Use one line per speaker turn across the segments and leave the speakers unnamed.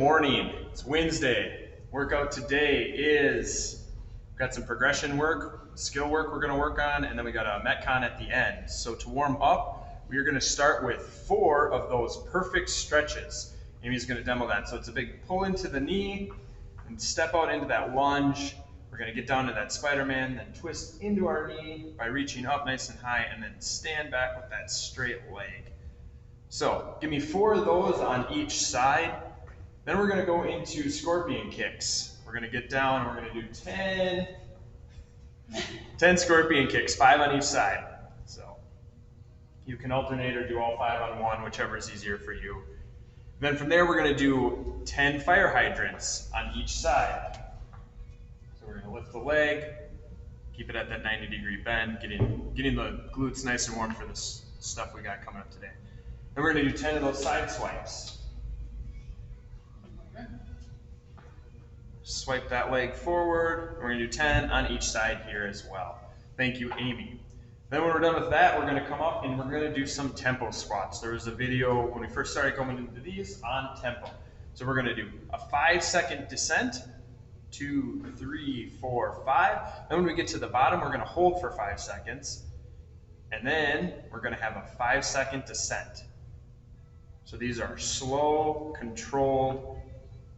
morning. It's Wednesday. Workout today is, we've got some progression work, skill work we're gonna work on, and then we got a Metcon at the end. So to warm up, we are gonna start with 4 of those perfect stretches. Amy's gonna demo that. So it's a big pull into the knee and step out into that lunge. We're gonna get down to that Spider-Man, then twist into our knee by reaching up nice and high, and then stand back with that straight leg. So give me 4 of those on each side. Then we're gonna go into scorpion kicks. We're gonna get down and we're gonna do 10 scorpion kicks, 5 on each side. So you can alternate or do all 5 on one, whichever is easier for you. Then from there, we're gonna do 10 fire hydrants on each side. So we're gonna lift the leg, keep it at that 90-degree bend, getting the glutes nice and warm for this stuff we got coming up today. Then we're gonna do 10 of those side swipes. Swipe that leg forward. We're gonna do 10 on each side here as well. Thank you, Amy. Then when we're done with that, we're gonna come up and we're gonna do some tempo squats. There was a video when we first started going into these on tempo. So we're gonna do a 5-second descent, 2, 3, 4, 5. Then when we get to the bottom, we're gonna hold for 5 seconds. And then we're gonna have a 5-second descent. So these are slow, controlled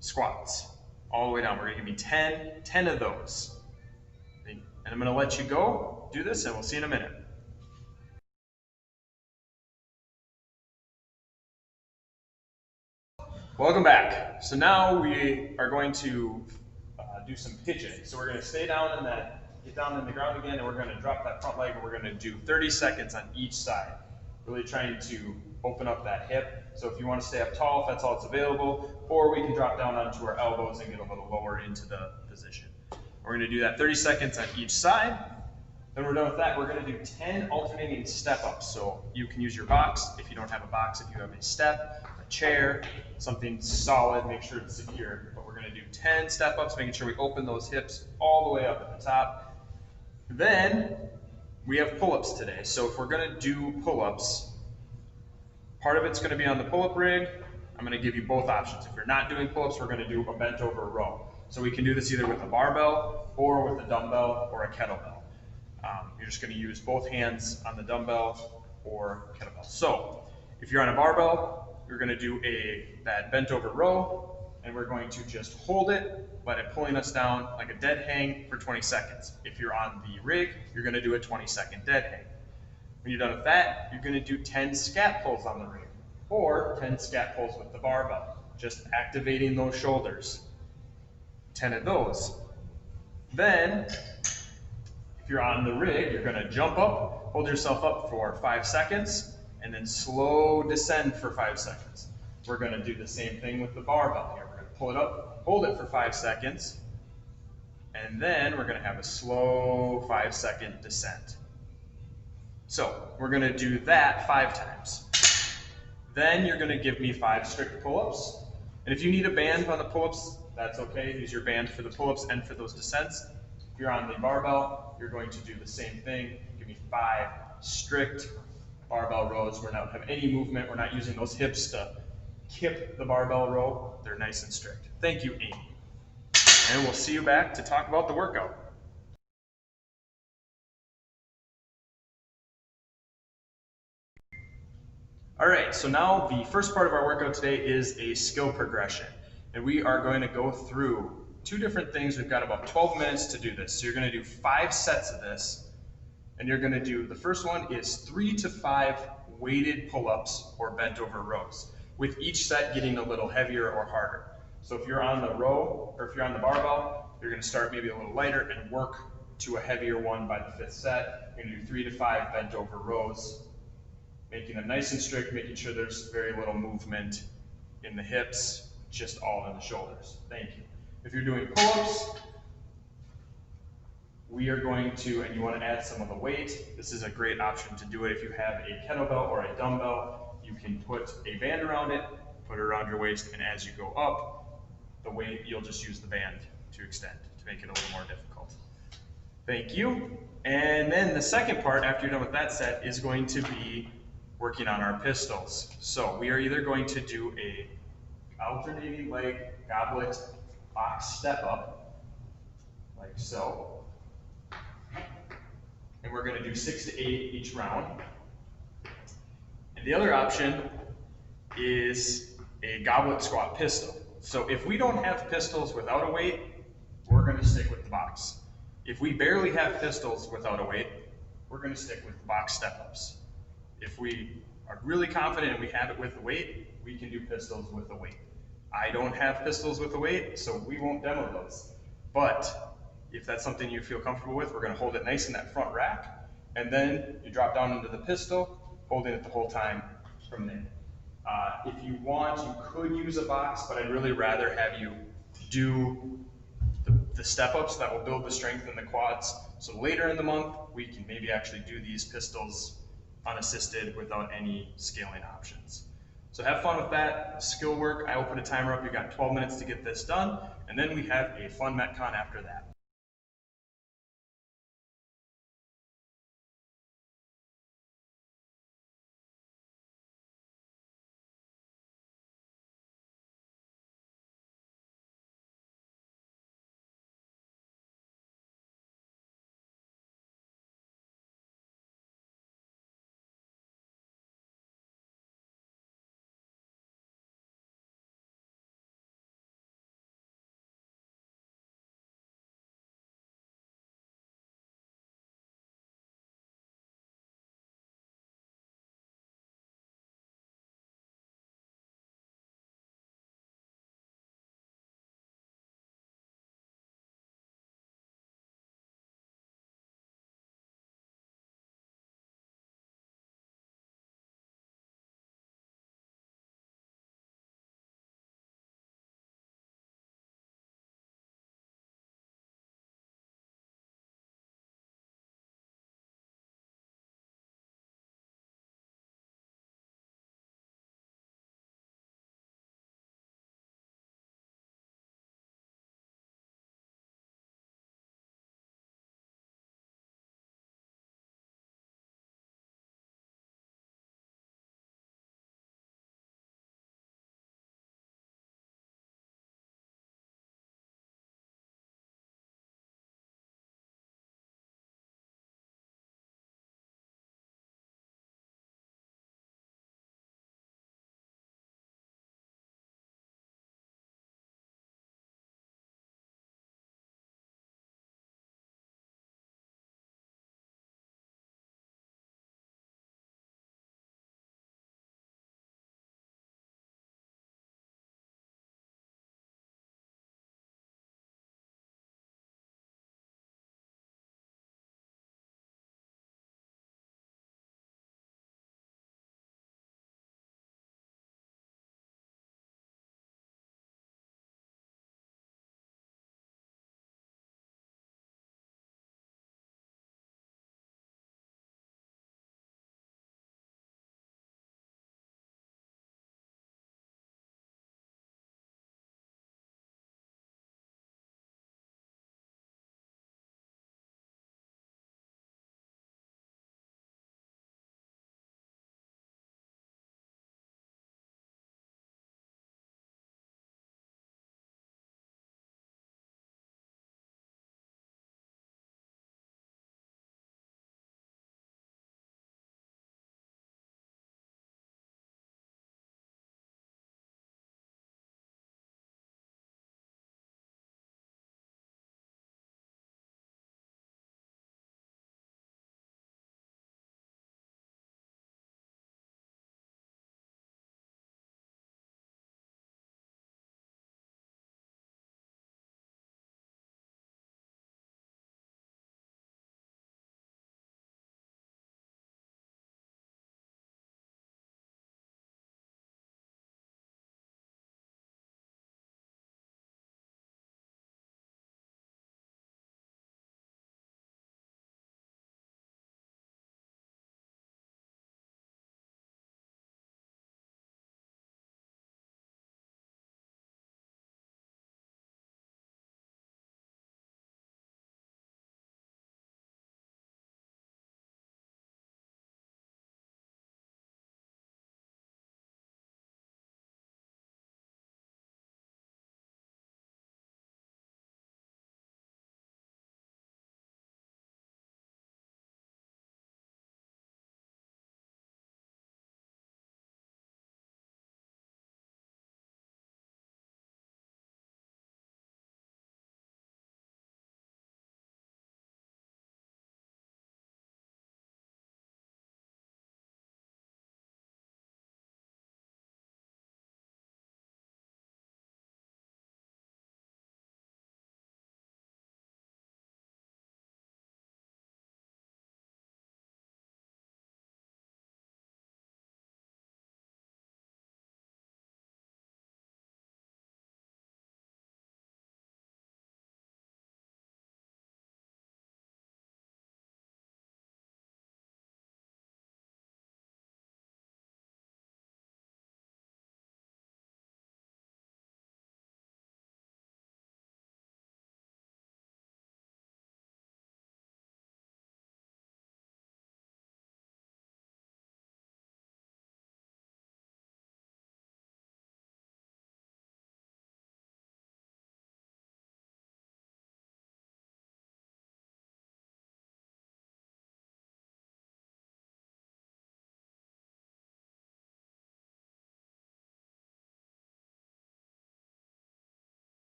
squats all the way down. We're gonna give me 10 of those. And I'm gonna let you go, do this, and we'll see you in a minute. Welcome back. So now we are going to do some pitching. So we're gonna stay down in that, get down in the ground again, and we're gonna drop that front leg, and we're gonna do 30 seconds on each side. Really trying to open up that hip. So if you want to stay up tall, if that's all that's available, or we can drop down onto our elbows and get a little lower into the position. We're going to do that 30 seconds on each side. Then we're done with that. We're going to do 10 alternating step-ups. So you can use your box if you don't have a box, if you have a step, a chair, something solid, make sure it's secure. But we're going to do 10 step-ups, making sure we open those hips all the way up at the top. Then we have pull-ups today. So if we're going to do pull-ups, part of it's going to be on the pull-up rig. I'm going to give you both options. If you're not doing pull-ups, we're going to do a bent over row. So we can do this either with a barbell or with a dumbbell or a kettlebell. You're just going to use both hands on the dumbbell or kettlebell. So if you're on a barbell, you're going to do that bent over row, and we're going to just hold it, let it pulling us down like a dead hang for 20 seconds. If you're on the rig, you're going to do a 20-second dead hang. When you're done with that, you're going to do 10 scat pulls on the rig, or 10 scat pulls with the barbell, just activating those shoulders. 10 of those. Then, if you're on the rig, you're going to jump up, hold yourself up for 5 seconds, and then slow descend for 5 seconds. We're going to do the same thing with the barbell here. We're going to pull it up, hold it for 5 seconds, and then we're going to have a slow 5-second descent. So we're going to do that 5 times. Then you're going to give me 5 strict pull-ups. And if you need a band on the pull-ups, that's okay. Use your band for the pull-ups and for those descents. If you're on the barbell, you're going to do the same thing. Give me 5 strict barbell rows. We're not have any movement. We're not using those hips to kip the barbell row. They're nice and strict. Thank you, Amy. And we'll see you back to talk about the workout. All right, so now the first part of our workout today is a skill progression. And we are going to go through 2 different things. We've got about 12 minutes to do this. So you're going to do 5 sets of this. And you're going to do, the first one is 3 to 5 weighted pull-ups or bent over rows, with each set getting a little heavier or harder. So if you're on the row, or if you're on the barbell, you're going to start maybe a little lighter and work to a heavier one by the 5th set. You're going to do 3 to 5 bent over rows, making them nice and strict, making sure there's very little movement in the hips, just all in the shoulders. Thank you. If you're doing pull-ups, we are going to, and you want to add some of the weight, this is a great option to do it. If you have a kettlebell or a dumbbell, you can put a band around it, put it around your waist, and as you go up, the weight, you'll just use the band to extend, to make it a little more difficult. Thank you. And then the second part, after you're done with that set, is going to be working on our pistols. So we are either going to do a alternating leg goblet box step up, like so. And we're going to do 6 to 8 each round. And the other option is a goblet squat pistol. So if we don't have pistols without a weight, we're going to stick with the box. If we barely have pistols without a weight, we're going to stick with the box step-ups. If we are really confident and we have it with the weight, we can do pistols with the weight. I don't have pistols with the weight, so we won't demo those. But if that's something you feel comfortable with, we're going to hold it nice in that front rack, and then you drop down into the pistol, holding it the whole time from there. If you want, you could use a box, but I'd really rather have you do the step-ups that will build the strength in the quads. So later in the month, we can maybe actually do these pistols unassisted without any scaling options. So have fun with that, skill work. I will put a timer up. You got 12 minutes to get this done, and then we have a fun Metcon after that.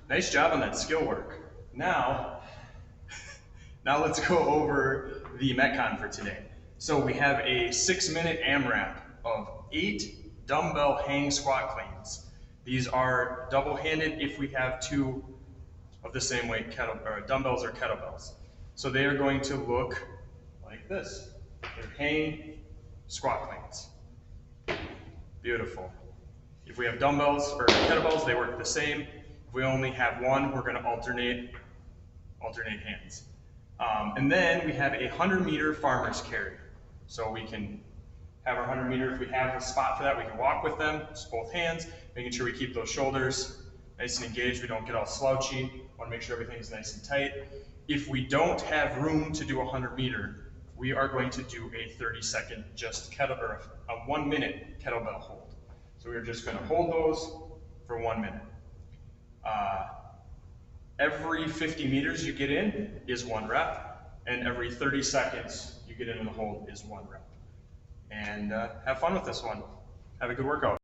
Nice job on that skill work. Now let's go over the Metcon for today. So we have a 6-minute AMRAP of 8 dumbbell hang squat cleans. These are double-handed if we have 2 of the same weight dumbbells or kettlebells. So they are going to look like this. They're hang squat cleans. Beautiful. If we have dumbbells or kettlebells, they work the same. If we only have one, we're going to alternate hands. And then we have a 100-meter farmer's carry. So we can have our 100-meter, if we have a spot for that, we can walk with them, just both hands, making sure we keep those shoulders nice and engaged, we don't get all slouchy, want to make sure everything's nice and tight. If we don't have room to do a 100-meter, we are going to do a 30-second a 1-minute kettlebell hold. So we're just going to hold those for 1 minute. Every 50 meters you get in is 1 rep, and every 30 seconds you get into the hold is 1 rep. And have fun with this one. Have a good workout.